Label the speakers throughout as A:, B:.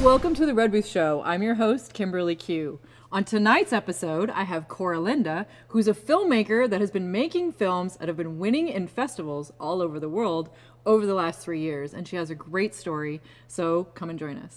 A: welcome to the Red Booth Show. I'm your host, Kimberly Q. On tonight's episode, I have Koura Linda, who's a filmmaker that has been making films that have been winning in festivals all over the world over the last 3 years, and she has a great story, so come and join us.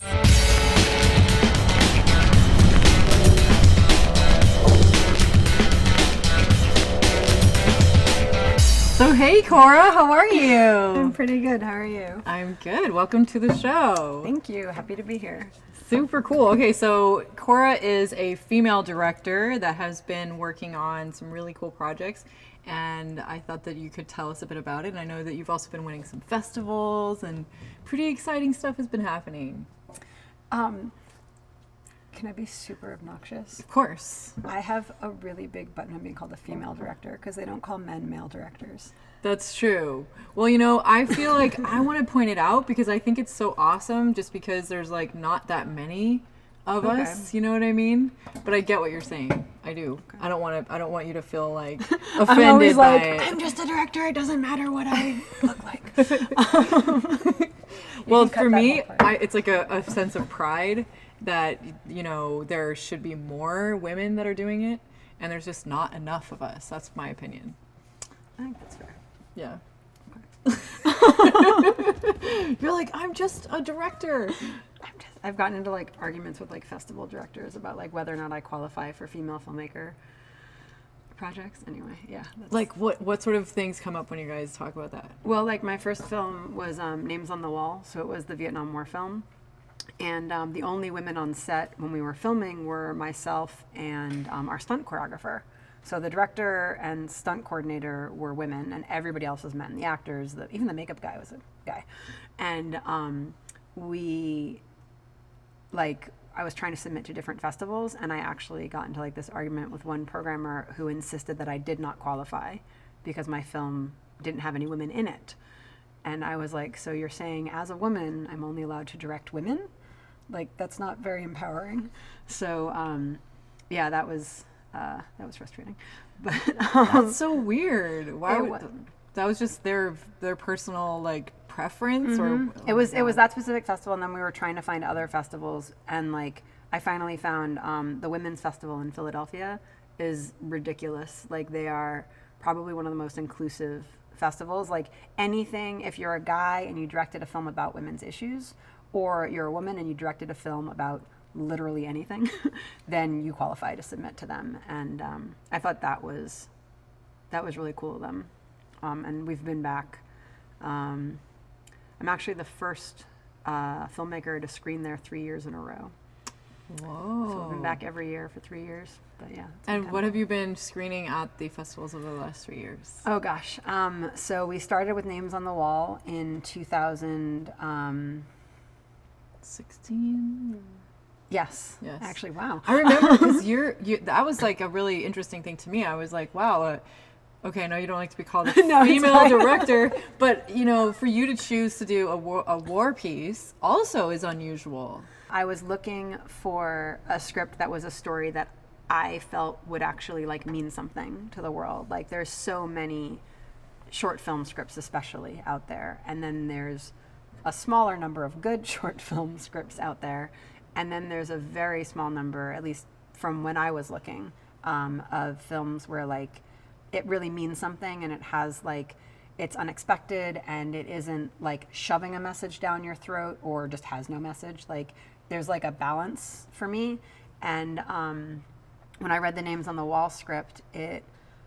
A: So hey Koura, how are you?
B: I'm pretty good. How are you?
A: I'm good. Welcome to the show.
B: Thank you. Happy to be here.
A: Super cool. Okay, so Koura is a female director that has been working on some really cool projects, and I thought that you could tell us a bit about it. And I know that you've also been winning some festivals, and pretty exciting stuff has been happening.
B: Can I be super obnoxious?
A: Of course.
B: I have a really big button on being called a female director because they don't call men male directors.
A: That's true. Well, you know, I feel like I want to point it out because I think it's so awesome just because there's like not that many of us, you know what I mean? But I get what you're saying. I do. Okay. I don't want you to feel like offended
B: I'm always
A: by
B: like,
A: it.
B: I'm just a director. It doesn't matter what I look like.
A: Well, for me, it's like a sense of pride that, you know, there should be more women that are doing it, and there's just not enough of us. That's my opinion.
B: I think that's fair.
A: Yeah. Okay. You're like, I'm just a director.
B: I've gotten into like arguments with like festival directors about like whether or not I qualify for female filmmaker projects. Anyway, yeah.
A: Like what sort of things come up when you guys talk about that?
B: Well, like my first film was Names on the Wall, so it was the Vietnam War film. And the only women on set when we were filming were myself and our stunt choreographer. So the director and stunt coordinator were women, and everybody else was men. The actors, even the makeup guy was a guy. And I was trying to submit to different festivals, and I actually got into like this argument with one programmer who insisted that I did not qualify because my film didn't have any women in it. And I was like, so you're saying as a woman, I'm only allowed to direct women? Like, that's not very empowering. So, yeah, that was frustrating. But
A: that's so weird. That was just their personal like preference, or
B: it was that specific festival, and then we were trying to find other festivals, and like I finally found the Women's Festival in Philadelphia is ridiculous. Like, they are probably one of the most inclusive festivals. Like, anything, if you're a guy and you directed a film about women's issues, or you're a woman and you directed a film about literally anything, then you qualify to submit to them. And I thought that was really cool of them. And we've been back. I'm actually the first filmmaker to screen there 3 years in a row.
A: Whoa.
B: So we've been back every year for 3 years. But yeah.
A: And what have you been screening at the festivals over the last 3 years?
B: Oh gosh. So we started with Names on the Wall in 2016. Yes. Actually, wow.
A: I remember because that was like a really interesting thing to me. I was like, wow. Okay, I know you don't like to be called a female director, but you know, for you to choose to do a war piece also is unusual.
B: I was looking for a script that was a story that I felt would actually like mean something to the world. Like, there's so many short film scripts especially out there, and then there's a smaller number of good short film scripts out there, and then there's a very small number, at least from when I was looking, of films where like it really means something, and it has like, it's unexpected, and it isn't like shoving a message down your throat or just has no message. Like, there's like a balance for me. And when I read the Names on the Wall script, it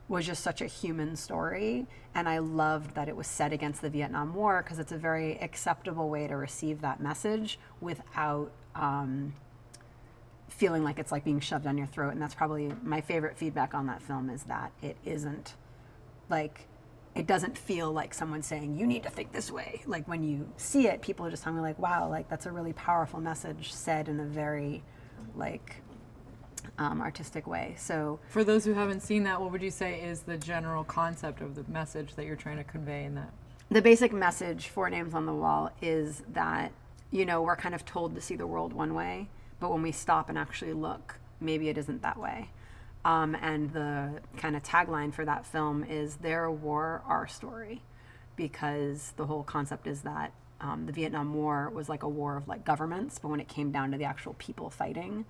B: was just such a human story, and I loved that it was set against the Vietnam War because it's a very acceptable way to receive that message without feeling like it's like being shoved down your throat. And that's probably my favorite feedback on that film, is that it isn't like, it doesn't feel like someone saying you need to think this way. Like, when you see it, people are just telling me like, wow, like that's a really powerful message said in a very like artistic way. So
A: for those who haven't seen that, what would you say is the general concept of the message that you're trying to convey in that?
B: The basic message for Names on the Wall is that, you know, we're kind of told to see the world one way, but when we stop and actually look, maybe it isn't that way. And the kind of tagline for that film is "Their War, Our Story," because the whole concept is that the Vietnam War was like a war of like governments, but when it came down to the actual people fighting,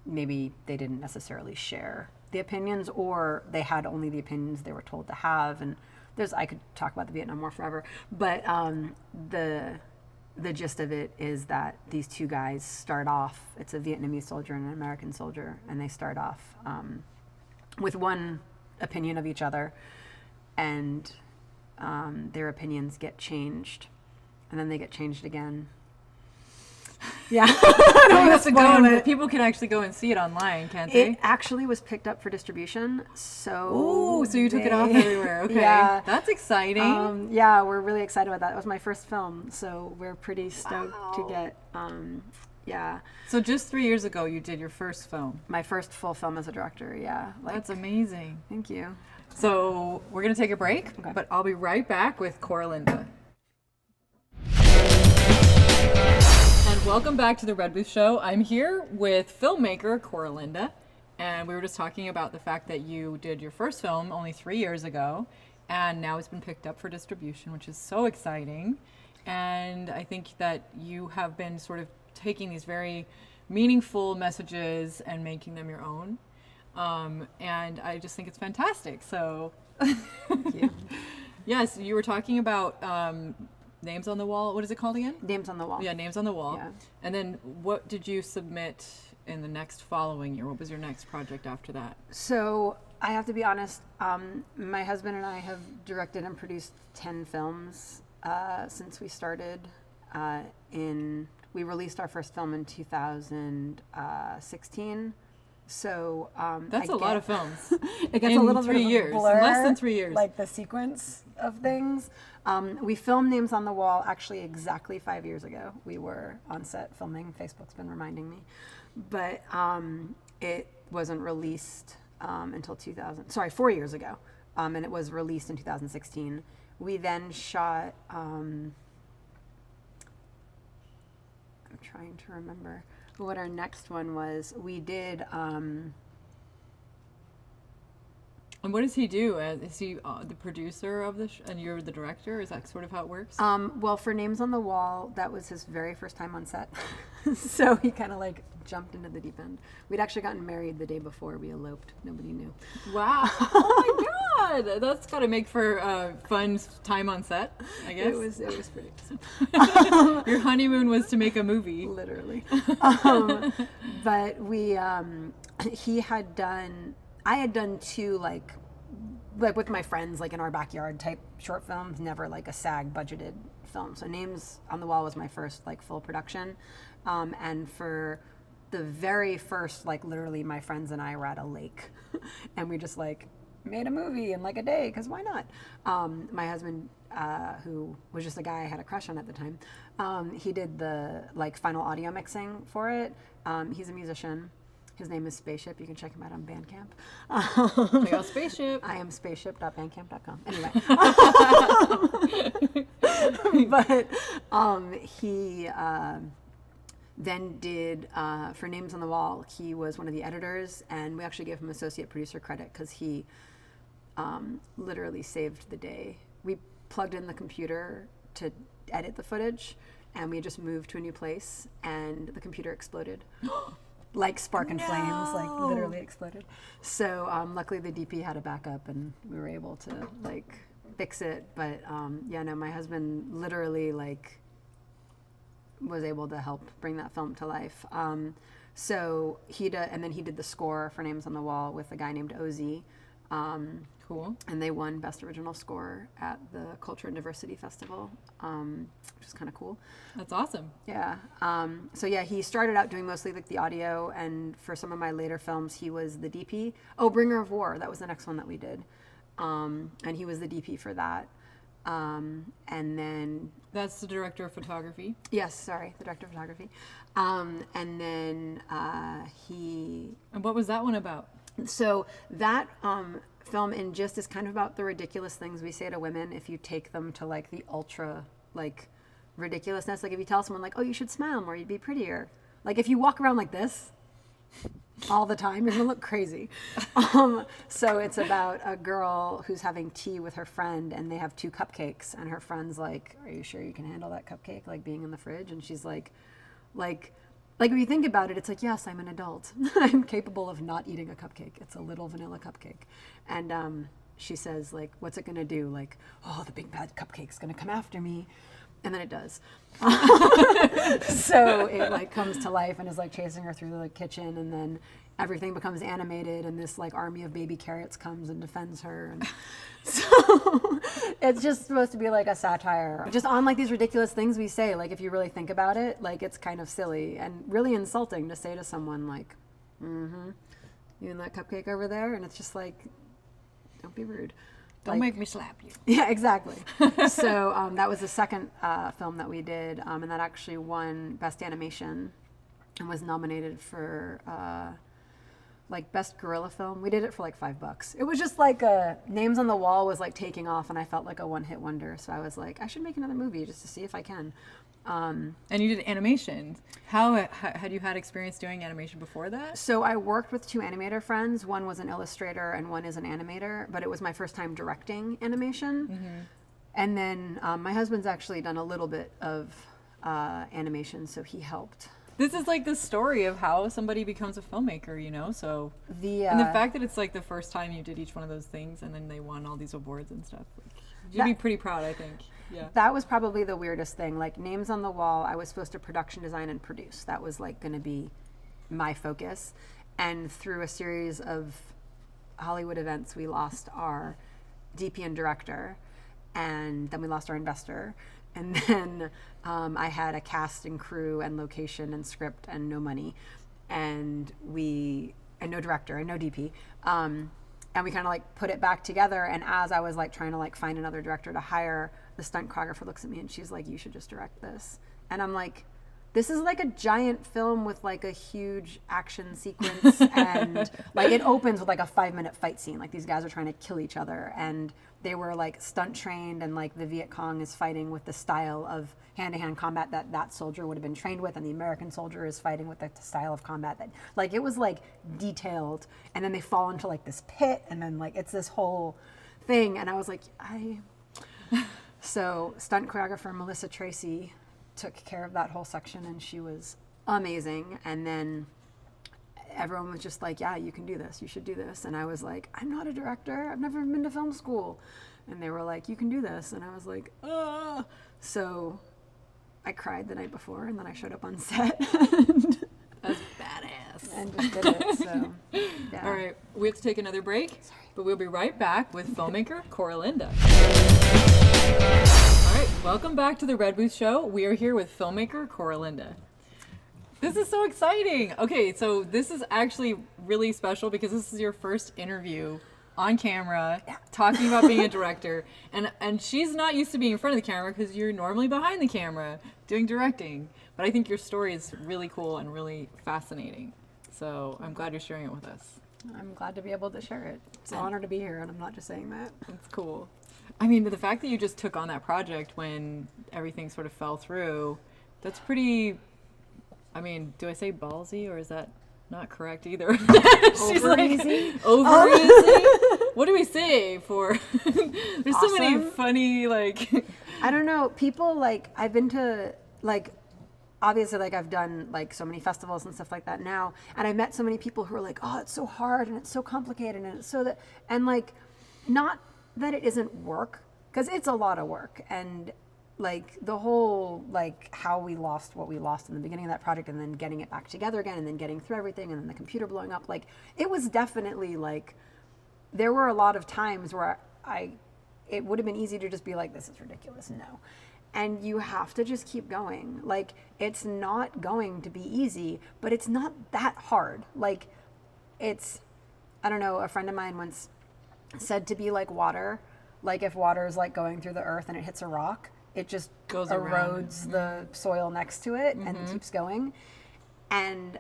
B: maybe they didn't necessarily share the opinions, or they had only the opinions they were told to have. And I could talk about the Vietnam War forever, but the gist of it is that these two guys start off, it's a Vietnamese soldier and an American soldier, and they start off with one opinion of each other, and their opinions get changed, and then they get changed again. Yeah.
A: People can actually go and see it online, can't they?
B: It actually was picked up for distribution.
A: So you took it off everywhere. Okay.
B: Yeah.
A: That's exciting.
B: Yeah, we're really excited about that. It was my first film, so we're pretty stoked to get, yeah.
A: So just 3 years ago, you did your first film.
B: My first full film as a director, yeah.
A: That's amazing.
B: Thank you.
A: So we're going to take a break, but I'll be right back with Koura Linda. And welcome back to the Red Booth Show. I'm here with filmmaker Koura Linda, and we were just talking about the fact that you did your first film only 3 years ago, and now it's been picked up for distribution, which is so exciting. And I think that you have been sort of taking these very meaningful messages and making them your own. And I just think it's fantastic. So,
B: Thank you.
A: Yes, you were talking about Names on the Wall. What is it called again?
B: Names on the Wall.
A: Yeah, Names on the Wall.
B: Yeah.
A: And then what did you submit in the next following year? What was your next project after that?
B: So I have to be honest, my husband and I have directed and produced 10 films since we started. We released our first film in 2016. So
A: that's a lot of films.
B: It gets
A: in
B: a little
A: 3
B: bit of a
A: years,
B: blur,
A: in less than 3 years.
B: like the sequence of things. We filmed Names on the Wall actually exactly 5 years ago. We were on set filming. Facebook's been reminding me, but it wasn't released until 4 years ago, and it was released in 2016. We then shot. I'm trying to remember what our next one was. We did.
A: And what does he do? Is he the producer of the and you're the director? Is that sort of how it works?
B: Well, for Names on the Wall, that was his very first time on set. So he kind of like jumped into the deep end. We'd actually gotten married the day before we eloped. Nobody knew.
A: Wow. Oh my God. That's got to make for fun time on set, I guess.
B: It was pretty awesome.
A: Your honeymoon was to make a movie.
B: Literally. But I had done two like with my friends, like in our backyard type short films, never like a SAG budgeted film. So Names on the Wall was my first like full production. And for the very first, like literally my friends and I were at a lake and we just like made a movie in like a day, because why not? My husband, who was just a guy I had a crush on at the time, he did the like final audio mixing for it. He's a musician. His name is Spaceship. You can check him out on Bandcamp.
A: Check out Spaceship.
B: I am spaceship.bandcamp.com. Anyway. But he then did, for Names on the Wall, he was one of the editors, and we actually gave him associate producer credit because he literally saved the day. We plugged in the computer to edit the footage, and we just moved to a new place, and the computer exploded. Like spark and flames, like literally exploded. So luckily the DP had a backup and we were able to like fix it. But my husband literally like was able to help bring that film to life. So and then he did the score for Names on the Wall with a guy named Ozzy.
A: Cool.
B: And they won Best Original Score at the Culture and Diversity Festival, which is kind of cool.
A: That's awesome.
B: Yeah. So yeah, he started out doing mostly like the audio, and for some of my later films, he was the DP. Oh, Bringer of War, that was the next one that we did, and he was the DP for that. And then
A: that's the director of photography.
B: Yes, sorry, the director of photography. And then he.
A: And what was that one about?
B: So that film in Gist is kind of about the ridiculous things we say to women if you take them to like the ultra like ridiculousness. Like if you tell someone like, oh, you should smile more, you'd be prettier. Like if you walk around like this, all the time. You're gonna look crazy. So it's about a girl who's having tea with her friend, and they have 2 cupcakes, and her friend's like, "Are you sure you can handle that cupcake, like being in the fridge?" And she's like if you think about it, it's like, yes, I'm an adult. I'm capable of not eating a cupcake. It's a little vanilla cupcake, and she says, like, "What's it gonna do?" Like, "Oh, the big bad cupcake's gonna come after me." And then it does. So it like comes to life and is like chasing her through the kitchen, and then everything becomes animated, and this like army of baby carrots comes and defends her. And so it's just supposed to be like a satire just on like these ridiculous things we say. Like, if you really think about it, like, it's kind of silly and really insulting to say to someone like, you and that cupcake over there, and it's just like, don't be rude.
A: Don't make me slap you.
B: Yeah, exactly. So that was the second film that we did, and that actually won Best Animation and was nominated for like Best Guerrilla Film. We did it for like $5. It was just like Names on the Wall was like taking off, and I felt like a one-hit wonder. So I was like, I should make another movie just to see if I can.
A: And you did animation. How had you had experience doing animation before that?
B: So I worked with 2 animator friends. One was an illustrator and one is an animator, but it was my first time directing animation. And then my husband's actually done a little bit of animation, so he helped.
A: This is like the story of how somebody becomes a filmmaker, you know? So and the fact that it's like the first time you did each one of those things, and then they won all these awards and stuff. Like, you'd be pretty proud, I think. Yeah.
B: That was probably the weirdest thing. Like, Names on the Wall, I was supposed to production design and produce. That was like going to be my focus. And through a series of Hollywood events, we lost our DP and director, and then we lost our investor. And then I had a cast and crew and location and script and no money, and no director and no DP. And we kind of like put it back together. And as I was like trying to like find another director to hire, the stunt choreographer looks at me and she's like, "You should just direct this." And I'm like, this is like a giant film with like a huge action sequence. And like it opens with like a 5-minute fight scene. Like, these guys are trying to kill each other, and they were like stunt trained, and like the Viet Cong is fighting with the style of hand-to-hand combat that soldier would have been trained with, and the American soldier is fighting with the style of combat that, like, it was like detailed. And then they fall into like this pit, and then like it's this whole thing. And I was like, So stunt choreographer Melissa Tracy took care of that whole section, and she was amazing. And then everyone was just like, "Yeah, you can do this. You should do this." And I was like, "I'm not a director. I've never been to film school." And they were like, "You can do this." And I was like, "Ugh." So I cried the night before, and then I showed up on set.
A: That's badass.
B: And just did it. So, yeah.
A: All right, we have to take another break, but we'll be right back with filmmaker Koura Linda. All right, welcome back to the Red Booth Show. We are here with filmmaker Koura Linda. This is so exciting. Okay, so this is actually really special because this is your first interview on camera, talking about being a director, and she's not used to being in front of the camera because you're normally behind the camera doing directing. But I think your story is really cool and really fascinating. So I'm glad you're sharing it with us.
B: I'm glad to be able to share it. It's an honor to be here, and I'm not just saying that.
A: That's cool. I mean, the fact that you just took on that project when everything sort of fell through, that's pretty, I mean, do I say ballsy, or is that not correct either? She's
B: Over
A: like,
B: easy.
A: Over easy? What do we say for, there's so many
B: Awesome.
A: funny, like.
B: I don't know. People, like, I've been to, like, obviously, like, I've done like so many festivals and stuff like that now, and I met so many people who are like, "Oh, it's so hard and it's so complicated and it's so that," and like, not that it isn't work, because it's a lot of work. And like the whole, like, how we lost what we lost in the beginning of that project, and then getting it back together again, and then getting through everything, and then the computer blowing up, like, it was definitely like, there were a lot of times where it would have been easy to just be like, "This is ridiculous." No. And you have to just keep going. Like, it's not going to be easy, but it's not that hard. Like, it's, I don't know, a friend of mine once said to be like water. Like, if water is like going through the earth and it hits a rock, it just
A: Goes
B: erodes the soil next to it and keeps going. And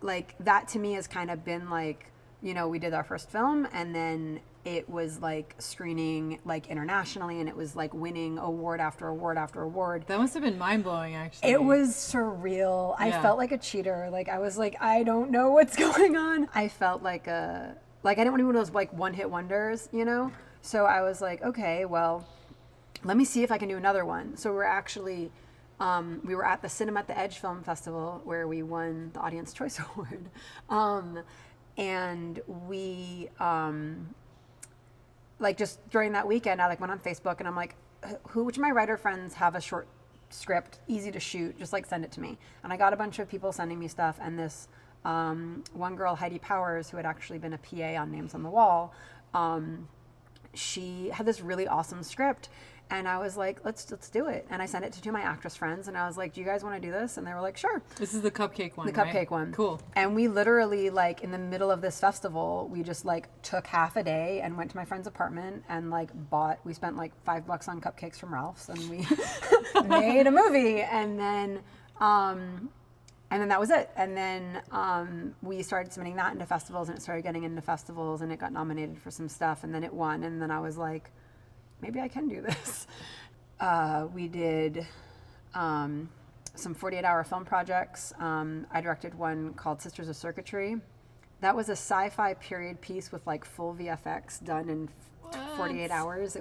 B: like, that to me has kind of been like, you know, we did our first film, and then it was like screening like internationally, and it was like winning award after award after award.
A: That must have been mind-blowing, actually.
B: It was surreal. I felt like a cheater. Like I was like, I don't know what's going on. I felt like I didn't want to be one of those like one-hit wonders, you know? So I was like, okay, well, let me see if I can do another one. So we're actually, we were at the Cinema at the Edge Film Festival where we won the Audience Choice Award. And we, like just during that weekend, I like went on Facebook and I'm like, which of my writer friends have a short script, easy to shoot, just like send it to me. And I got a bunch of people sending me stuff, and this one girl, Heidi Powers, who had actually been a PA on Names on the Wall, she had this really awesome script, and I was like, let's do it. And I sent it to two of my actress friends, and I was like, do you guys want to do this? And they were like, sure.
A: This is the cupcake one,
B: The
A: right?
B: cupcake one.
A: Cool.
B: And we literally, like, in the middle of this festival, we just, like, took half a day and went to my friend's apartment and, like, we spent, like, $5 on cupcakes from Ralph's, and we made a movie. And then that was it. And then we started submitting that into festivals, and it started getting into festivals, and it got nominated for some stuff, and then it won. And then I was like, maybe I can do this. We did some 48-hour film projects. I directed one called Sisters of Circuitry. That was a sci-fi period piece with like full VFX done in 48 hours.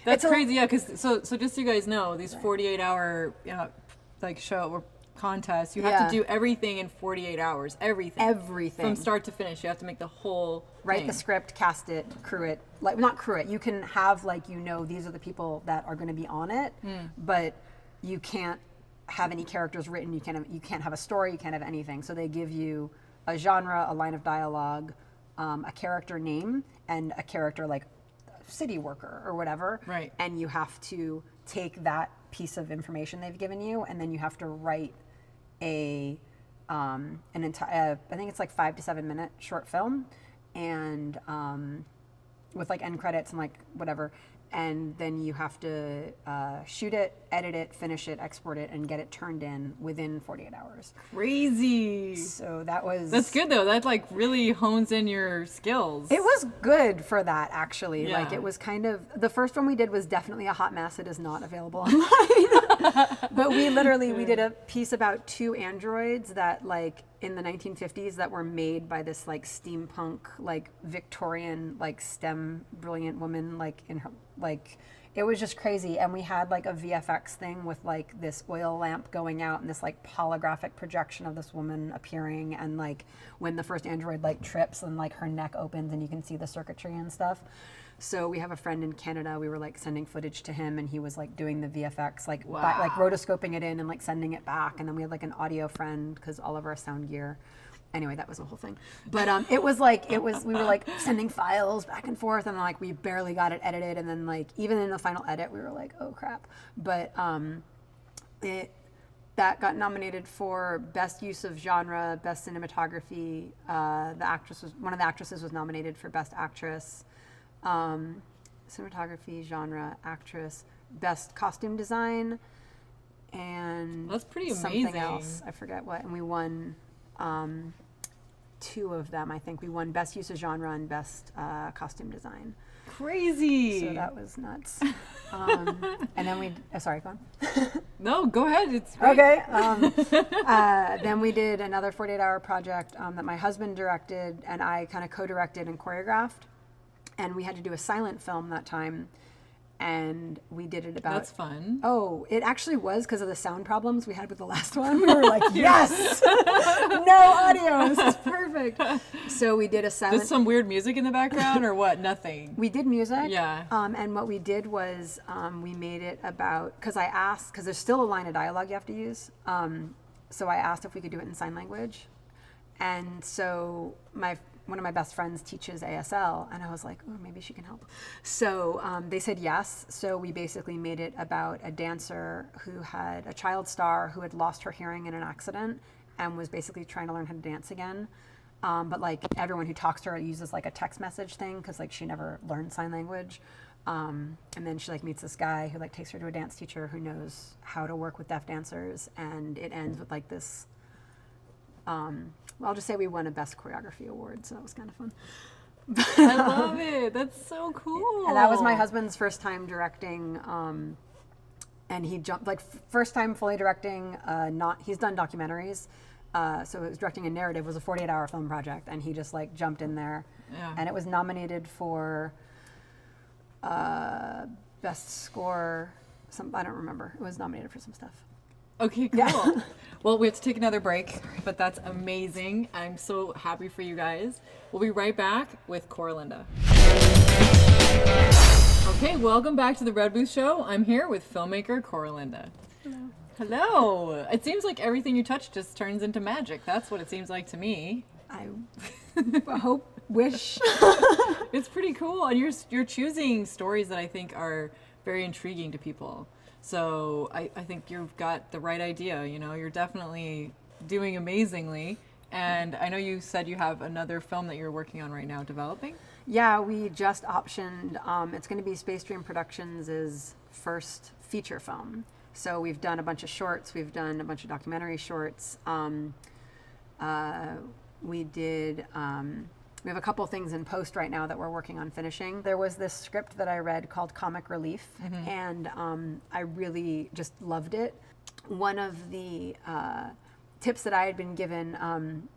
A: That's crazy, yeah. Because so just so you guys know, these 48-hour like show or contests, you have to do everything in 48 hours. Everything from start to finish. You have to make the whole
B: write the script, cast it, crew it. Like not crew it. You can have like these are the people that are going to be on it, but you can't have any characters written. You can't have a story. You can't have anything. So they give you a genre, a line of dialogue, a character name, and a character like city worker or whatever.
A: Right.
B: And you have to take that piece of information they've given you, and then you have to write an entire, I think it's like 5 to 7 minute short film, and with like end credits and like whatever, and then you have to shoot it, edit it, finish it, export it, and get it turned in within 48 hours.
A: Crazy.
B: So that's
A: good though. That like really hones in your skills.
B: It was good for that, actually.
A: Yeah.
B: Like it was kind of, the first one we did was definitely a hot mess. It is not available online. But we did a piece about 2 androids that like in the 1950s that were made by this like steampunk, like Victorian, like STEM brilliant woman, like in her, like, it was just crazy. And we had like a VFX thing with like this oil lamp going out and this like holographic projection of this woman appearing, and like when the first android like trips and like her neck opens and you can see the circuitry and stuff. So we have a friend in Canada, we were like sending footage to him, and he was like doing the VFX, like like rotoscoping it in and like sending it back. And then we had like an audio friend, because all of our sound gear, anyway, that was the whole thing. But we were like sending files back and forth, and like we barely got it edited. And then like even in the final edit, we were like, oh crap. But that got nominated for best use of genre, best cinematography. One of the actresses was nominated for best actress, cinematography, genre, actress, best costume design, and
A: that's pretty
B: something
A: amazing.
B: else. I forget what, and we won 2 of them. I think we won best use of genre and best costume design.
A: Crazy.
B: So that was nuts. And then sorry, go on.
A: No, go ahead. It's great.
B: Okay. Then we did another 48-hour project that my husband directed, and I kind of co-directed and choreographed. And we had to do a silent film that time, and we did it about...
A: That's fun.
B: Oh, it actually was because of the sound problems we had with the last one. We were like, yes! No audio! This is perfect. So we did a silent...
A: Just some weird music in the background, or what? Nothing?
B: We did music.
A: Yeah.
B: And what we did was we made it about... Because I asked... Because there's still a line of dialogue you have to use. So I asked if we could do it in sign language. And so one of my best friends teaches ASL, and I was like, oh, maybe she can help. So they said yes. So we basically made it about a dancer who had a child star who had lost her hearing in an accident and was basically trying to learn how to dance again. But like everyone who talks to her uses like a text message thing, because like she never learned sign language. And then she like meets this guy who like takes her to a dance teacher who knows how to work with deaf dancers, and it ends with like this. Well, I'll just say we won a best choreography award, so that was kind of fun.
A: I love it. That's so cool.
B: And that was my husband's first time directing. And he jumped like first time fully directing. Not he's done documentaries, so it was directing a narrative. It was a 48-hour film project, and he just like jumped in there.
A: Yeah.
B: And it was nominated for best score. I don't remember. It was nominated for some stuff.
A: Okay, cool.
B: Yeah.
A: Well, we have to take another break, but that's amazing. I'm so happy for you guys. We'll be right back with Koura Linda. Okay, welcome back to the Red Booth Show. I'm here with filmmaker Koura Linda.
B: Hello.
A: Hello. It seems like everything you touch just turns into magic. That's what it seems like to me.
B: I wish.
A: It's pretty cool, and you're choosing stories that I think are very intriguing to people. So I think you've got the right idea. You know, you're definitely doing amazingly. And I know you said you have another film that you're working on right now developing.
B: Yeah, we just optioned. It's going to be Space Dream Productions' first feature film. So we've done a bunch of shorts. We've done a bunch of documentary shorts. We have a couple things in post right now that we're working on finishing. There was this script that I read called Comic Relief, and I really just loved it. One of the tips that I had been given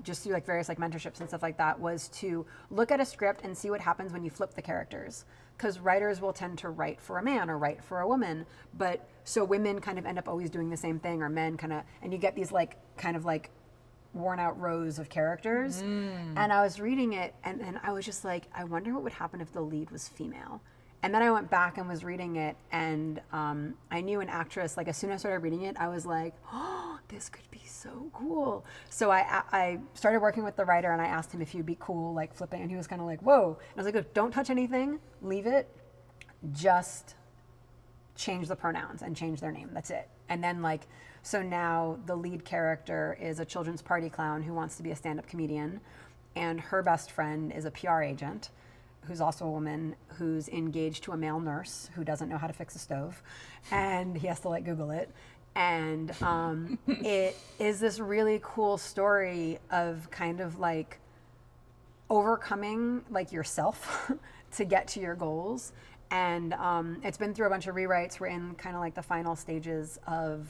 B: just through like various like mentorships and stuff like that was to look at a script and see what happens when you flip the characters. Because writers will tend to write for a man or write for a woman, but so women kind of end up always doing the same thing, or men kind of, and you get these like kind of like worn out rows of characters. And I was reading it and I was just like, I wonder what would happen if the lead was female. And then I went back and was reading it, and I knew an actress, like as soon as I started reading it, I was like, oh, this could be so cool. So I started working with the writer, and I asked him if he'd be cool, like flipping, and he was kind of like, whoa. And I was like, look, don't touch anything, leave it, just change the pronouns and change their name, that's it. And then like, so now the lead character is a children's party clown who wants to be a stand-up comedian, and her best friend is a PR agent who's also a woman who's engaged to a male nurse who doesn't know how to fix a stove, and he has to like Google it. And it is this really cool story of kind of like overcoming like yourself to get to your goals. And it's been through a bunch of rewrites. We're in kind of like the final stages of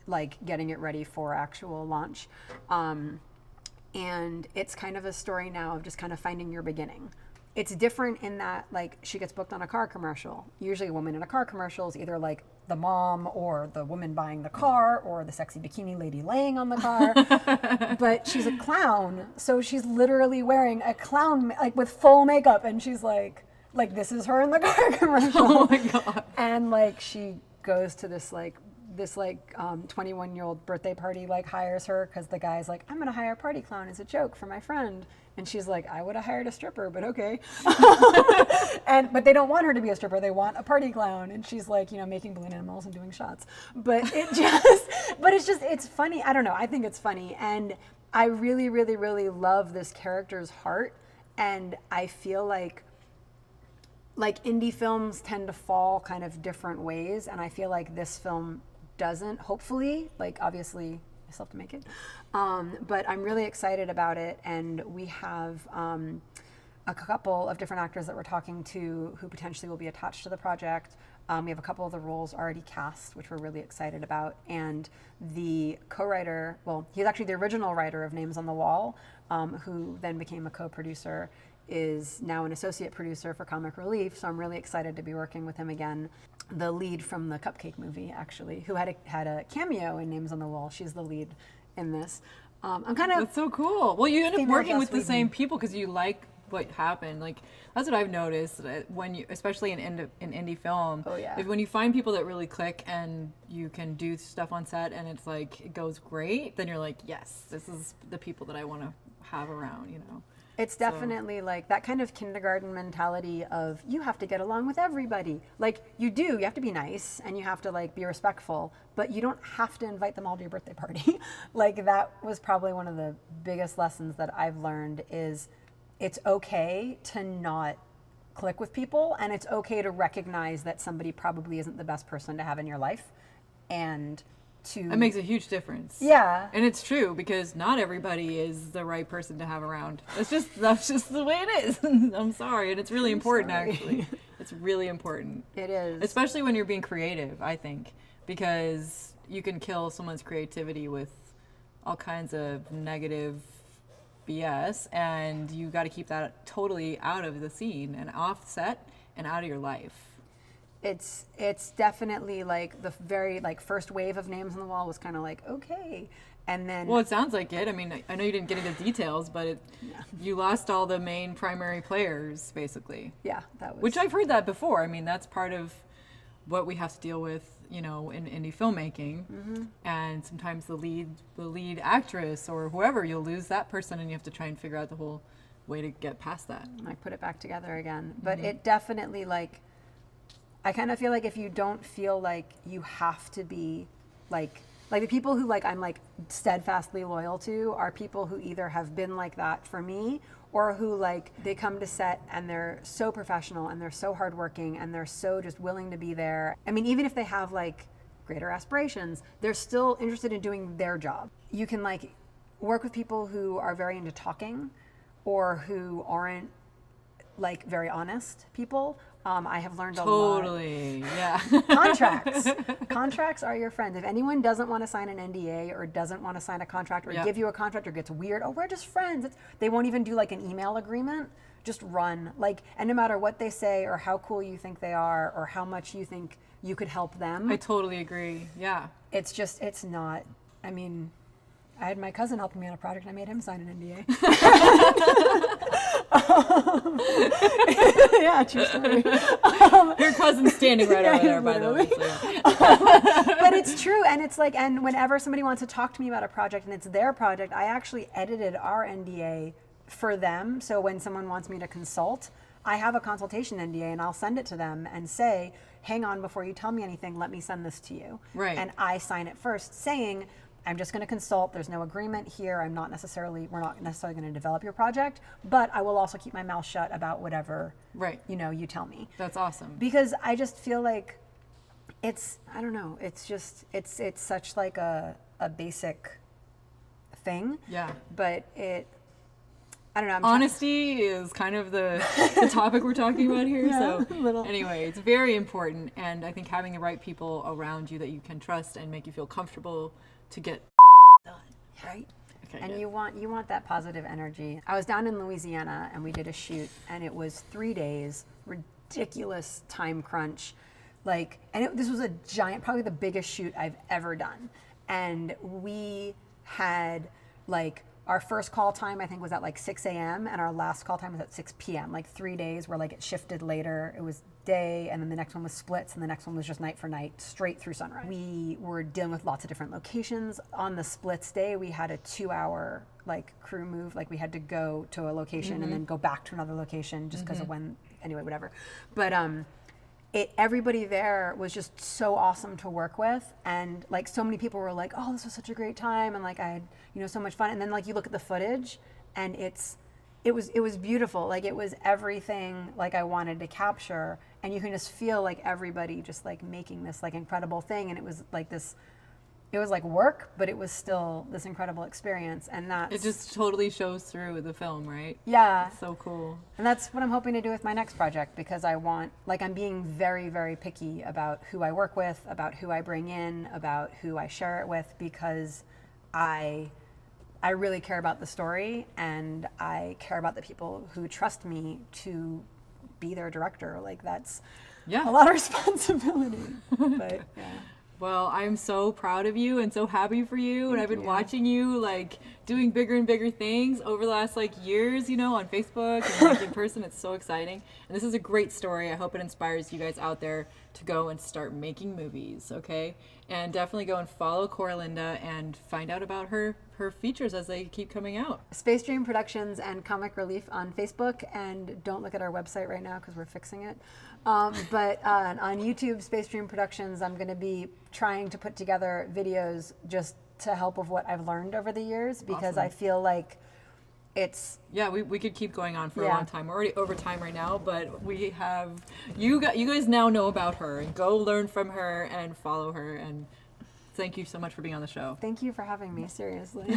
B: like getting it ready for actual launch. And it's kind of a story now of just kind of finding your beginning. It's different in that like she gets booked on a car commercial. Usually a woman in a car commercial is either like the mom or the woman buying the car or the sexy bikini lady laying on the car. But she's a clown, so she's literally wearing a clown like with full makeup, and she's like this is her in the car commercial.
A: Oh my God.
B: And like she goes to this 21-year-old birthday party, like hires her because the guy's like, I'm gonna hire a party clown as a joke for my friend. And she's like, I would have hired a stripper, but okay. But they don't want her to be a stripper. They want a party clown. And she's like, you know, making balloon animals and doing shots. But it's funny. I don't know. I think it's funny. And I really, really, really love this character's heart. And I feel like indie films tend to fall kind of different ways. And I feel like this film doesn't, hopefully, like obviously I still have to make it. But I'm really excited about it, and we have a couple of different actors that we're talking to who potentially will be attached to the project. We have a couple of the roles already cast, which we're really excited about. And the co-writer, well, he's actually the original writer of Names on the Wall, who then became a co-producer, is now an associate producer for Comic Relief. So I'm really excited to be working with him again. The lead from the Cupcake movie, actually, who had a cameo in Names on the Wall. She's the lead in this. I'm kind of...
A: That's so cool. Well, you end up
B: female
A: working with
B: Joss
A: the
B: Whedon.
A: same people because you like what happened. Like, that's what I've noticed when you, especially in indie film.
B: Oh, yeah.
A: When you find people that really click and you can do stuff on set and it's like, it goes great, then you're like, yes, this is the people that I want to have around, you know?
B: It's definitely like that kind of kindergarten mentality of you have to get along with everybody. Like you have to be nice and you have to like be respectful, but you don't have to invite them all to your birthday party. Like that was probably one of the biggest lessons that I've learned is it's okay to not click with people, and it's okay to recognize that somebody probably isn't the best person to have in your life, and to...
A: That makes a huge difference.
B: Yeah.
A: And it's true, because not everybody is the right person to have around. That's just the way it is. I'm sorry. And it's really important, actually. It's really important.
B: It is.
A: Especially when you're being creative, I think, because you can kill someone's creativity with all kinds of negative BS, and you got to keep that totally out of the scene and off set and out of your life.
B: It's definitely like the very like first wave of names on the wall was kind of like, okay. And then...
A: Well, it sounds like it. I mean, I know you didn't get into details, but you lost all the main primary players, basically.
B: Yeah, that was...
A: Which I've heard that before. I mean, that's part of what we have to deal with, you know, in indie filmmaking. Mm-hmm. And sometimes the lead actress or whoever, you'll lose that person, and you have to try and figure out the whole way to get past that.
B: Like put it back together again. But it definitely, like, I kind of feel like if you don't feel like you have to be like the people who like I'm like steadfastly loyal to are people who either have been like that for me, or who like they come to set and they're so professional and they're so hardworking and they're so just willing to be there. I mean, even if they have like greater aspirations, they're still interested in doing their job. You can like work with people who are very into talking, or who aren't like very honest people. I have learned a lot.
A: Totally, yeah.
B: Contracts are your friends. If anyone doesn't want to sign an NDA or doesn't want to sign a contract or give you a contract or gets weird, oh, we're just friends. They won't even do like an email agreement. Just run. Like, and no matter what they say or how cool you think they are or how much you think you could help them.
A: I totally agree, yeah.
B: It's not, I mean, I had my cousin helping me on a project and I made him sign an NDA. Yeah, true story.
A: Your cousin's standing right over there, by the way. So, yeah.
B: But it's true, and it's like, and whenever somebody wants to talk to me about a project and it's their project, I actually edited our NDA for them. So when someone wants me to consult, I have a consultation NDA and I'll send it to them and say, hang on, before you tell me anything, let me send this to you.
A: Right.
B: And I sign it first, saying, I'm just going to consult. There's no agreement here. we're not necessarily going to develop your project, but I will also keep my mouth shut about whatever, you tell me.
A: That's awesome.
B: Because I just feel like I don't know, it's such like a basic thing.
A: Yeah.
B: But I don't know.
A: Honesty is kind of the topic we're talking about here.
B: Yeah,
A: so anyway, it's very important. And I think having the right people around you that you can trust and make you feel comfortable to get done, right? Okay,
B: and
A: good.
B: you want that positive energy. I was down in Louisiana and we did a shoot, and it was 3 days, ridiculous time crunch. This was a giant, probably the biggest shoot I've ever done. And we had our first call time, I think, was at 6 a.m. and our last call time was at 6 p.m. 3 days where it shifted later. It was day, and then the next one was splits, and the next one was just night for night, straight through sunrise. We were dealing with lots of different locations. On the splits day, we had a 2-hour crew move. We had to go to a location and then go back to another location just because of anyway, whatever. But everybody there was just so awesome to work with, and so many people were like, oh, this was such a great time, and I had so much fun. And then you look at the footage and it was beautiful. It was everything I wanted to capture, and you can just feel everybody just making this incredible thing. And it was it was work, but it was still this incredible experience. And
A: it just totally shows through the film, right?
B: Yeah.
A: It's so cool.
B: And that's what I'm hoping to do with my next project, because I want, I'm being very, very picky about who I work with, about who I bring in, about who I share it with, because I really care about the story, and I care about the people who trust me to be their director. That's a lot of responsibility. But yeah.
A: Well, I'm so proud of you and so happy for you. And I've been watching you doing bigger and bigger things over the last years, on Facebook and in person. It's so exciting. And this is a great story. I hope it inspires you guys out there to go and start making movies, okay? And definitely go and follow Koura Linda and find out about her features as they keep coming out.
B: Space Dream Productions and Comic Relief on Facebook, and don't look at our website right now because we're fixing it. But on YouTube, Space Dream Productions, I'm going to be trying to put together videos just to help with what I've learned over the years, because I feel like it's...
A: Yeah, we could keep going on for a long time. We're already over time right now, but we have... You guys now know about her, and go learn from her and follow her, and Thank you so much for being on the show.
B: Thank you for having me, seriously.